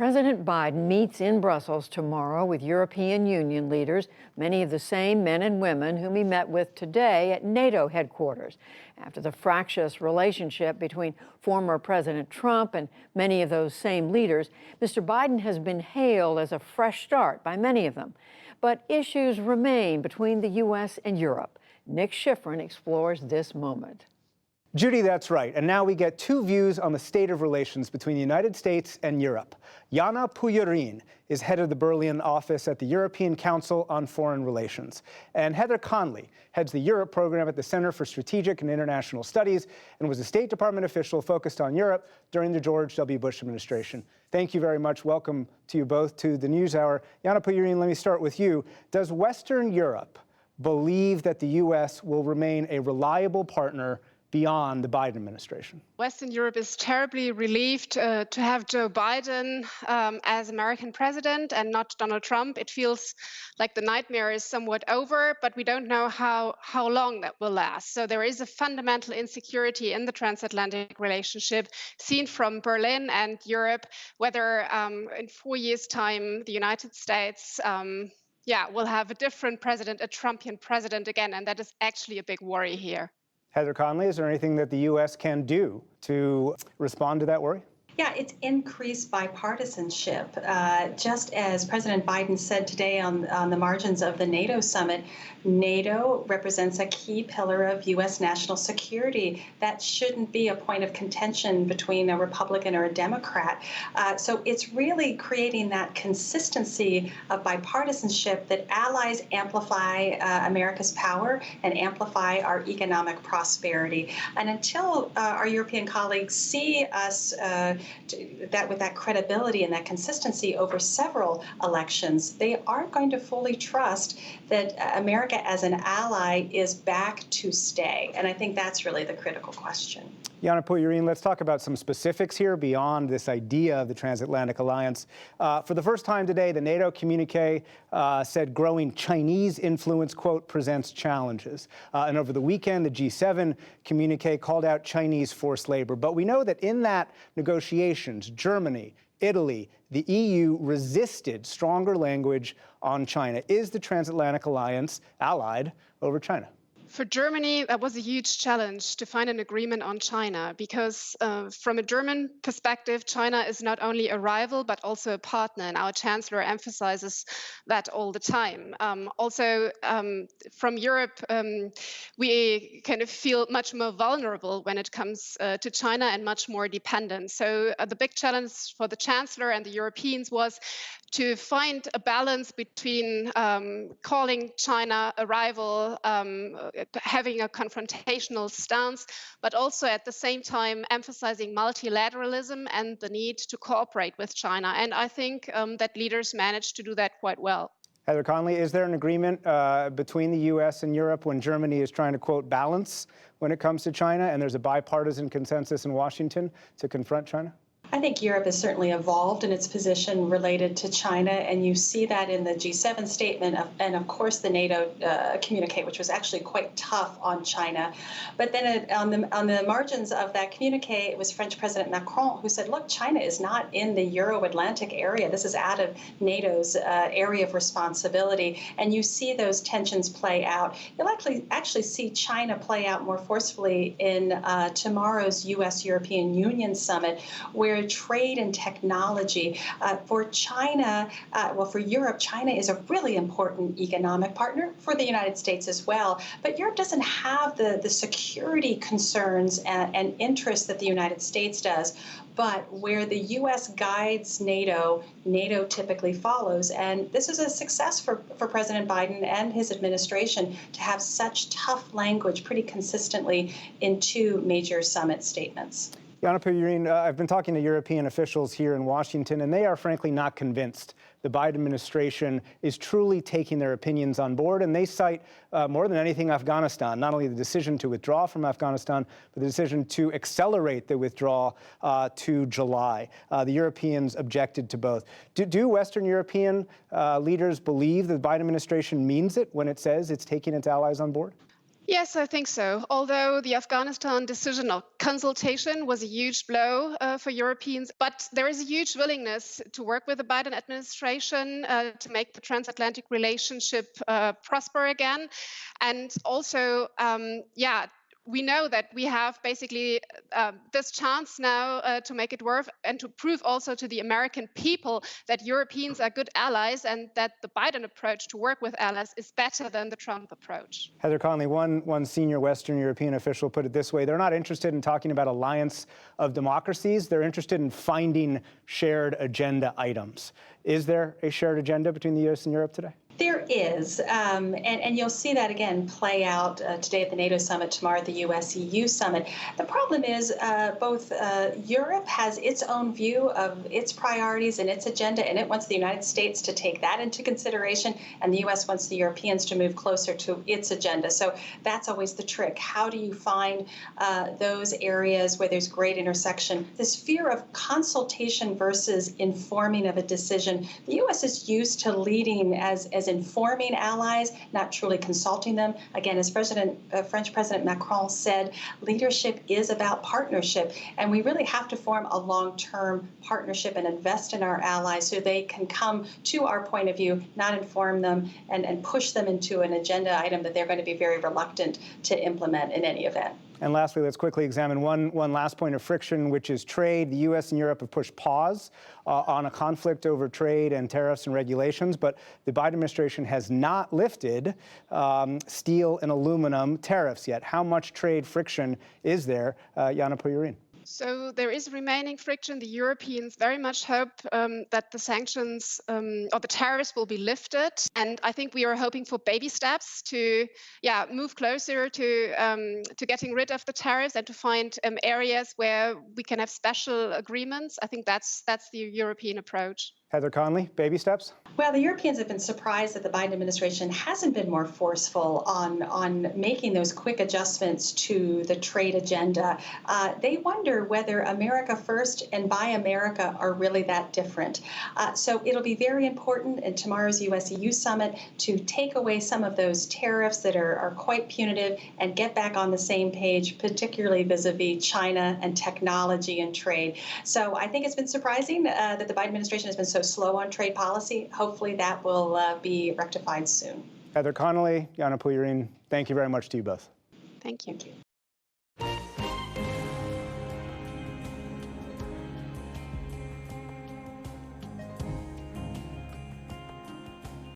President Biden meets in Brussels tomorrow with European Union leaders, many of the same men and women whom he met with today at NATO headquarters, after the fractious relationship between former President Trump and many of those same leaders. Mr. Biden has been hailed as a fresh start by many of them. But issues remain between the U.S. and Europe. Nick Schifrin explores this moment. Judy, that's right. And now we get two views on the state of relations between the United States and Europe. Jana Pujorin is head of the Berlin office at the European Council on Foreign Relations. And Heather Conley heads the Europe program at the Center for Strategic and International Studies and was a State Department official focused on Europe during the George W. Bush administration. Thank you very much. Welcome to you both to the NewsHour. Jana Pujorin, let me start with you. Does Western Europe believe that the U.S. will remain a reliable partner beyond the Biden administration? Western Europe is terribly relieved to have Joe Biden as American president and not Donald Trump. It feels like the nightmare is somewhat over, but we don't know how long that will last. So there is a fundamental insecurity in the transatlantic relationship seen from Berlin and Europe, whether in 4 years' time the United States will have a different president, a Trumpian president again, and that is actually a big worry here. Heather Conley, is there anything that the U.S. can do to respond to that worry? Yeah, it's increased bipartisanship. Just as President Biden said today on the margins of the NATO summit, NATO represents a key pillar of U.S. national security. That shouldn't be a point of contention between a Republican or a Democrat. So it's really creating that consistency of bipartisanship that allies amplify America's power and amplify our economic prosperity. And until our European colleagues see us with that credibility and that consistency over several elections, they aren't going to fully trust that America as an ally is back to stay. And I think that's really the critical question. Jana Pujorin, let's talk about some specifics here beyond this idea of the transatlantic alliance. For the first time today, the NATO communique said growing Chinese influence, quote, presents challenges. And over the weekend, the G7 communique called out Chinese forced labor. But we know that in that negotiations, Germany, Italy, the EU resisted stronger language on China. Is the transatlantic alliance allied over China? For Germany, that was a huge challenge to find an agreement on China because from a German perspective, China is not only a rival, but also a partner. And our chancellor emphasizes that all the time. Also, from Europe, we kind of feel much more vulnerable when it comes to China and much more dependent. So the big challenge for the chancellor and the Europeans was to find a balance between calling China a rival, having a confrontational stance, but also at the same time emphasizing multilateralism and the need to cooperate with China. And I think that leaders managed to do that quite well. Heather Conley, is there an agreement between the U.S. and Europe when Germany is trying to, quote, balance when it comes to China, and there's a bipartisan consensus in Washington to confront China? I think Europe has certainly evolved in its position related to China, and you see that in the G7 statement and, of course, the NATO communique, which was actually quite tough on China. But then on the margins of that communique, it was French President Macron who said, look, China is not in the Euro-Atlantic area. This is out of NATO's area of responsibility. And you see those tensions play out. You'll actually see China play out more forcefully in tomorrow's U.S.-European Union summit, where trade and technology for China, for Europe, China is a really important economic partner for the United States as well. But Europe doesn't have the security concerns and interests that the United States does. But where the U.S. guides NATO, NATO typically follows. And this is a success for President Biden and his administration to have such tough language pretty consistently in two major summit statements. Jana Pujorin, I've been talking to European officials here in Washington, and they are frankly not convinced the Biden administration is truly taking their opinions on board. And they cite, more than anything, Afghanistan, not only the decision to withdraw from Afghanistan, but the decision to accelerate the withdrawal to July. The Europeans objected to both. Do Western European leaders believe that the Biden administration means it when it says it's taking its allies on board? Yes, I think so. Although the Afghanistan decision or consultation was a huge blow for Europeans, but there is a huge willingness to work with the Biden administration to make the transatlantic relationship prosper again. And also, we know that we have basically this chance now to make it work and to prove also to the American people that Europeans are good allies and that the Biden approach to work with allies is better than the Trump approach. Heather Conley, one senior Western European official put it this way: they're not interested in talking about alliance of democracies. They're interested in finding shared agenda items. Is there a shared agenda between the U.S. and Europe today? There is, and you'll see that again play out today at the NATO summit, tomorrow at the US-EU summit. The problem is both Europe has its own view of its priorities and its agenda, and it wants the United States to take that into consideration, and the US wants the Europeans to move closer to its agenda. So that's always the trick. How do you find those areas where there's great intersection? This fear of consultation versus informing of a decision. The US is used to leading as informing allies, not truly consulting them. Again, as French President Macron said, leadership is about partnership, and we really have to form a long-term partnership and invest in our allies so they can come to our point of view, not inform them and push them into an agenda item that they're going to be very reluctant to implement in any event. And lastly, let's quickly examine one last point of friction, which is trade. The U.S. and Europe have pushed pause on a conflict over trade and tariffs and regulations, but the Biden administration has not lifted steel and aluminum tariffs yet. How much trade friction is there, Jana Pujurin? So there is remaining friction. The Europeans very much hope that the sanctions or the tariffs will be lifted. And I think we are hoping for baby steps to move closer to getting rid of the tariffs and to find areas where we can have special agreements. I think that's the European approach. Heather Conley, baby steps? Well, the Europeans have been surprised that the Biden administration hasn't been more forceful on making those quick adjustments to the trade agenda. They wonder whether America First and Buy America are really that different. So it'll be very important in tomorrow's US-EU summit to take away some of those tariffs that are quite punitive and get back on the same page, particularly vis-a-vis China and technology and trade. So I think it's been surprising that the Biden administration has been so slow on trade policy. Hopefully that will be rectified soon. Heather Conley, Jana Pujurin, thank you very much to you both. Thank you.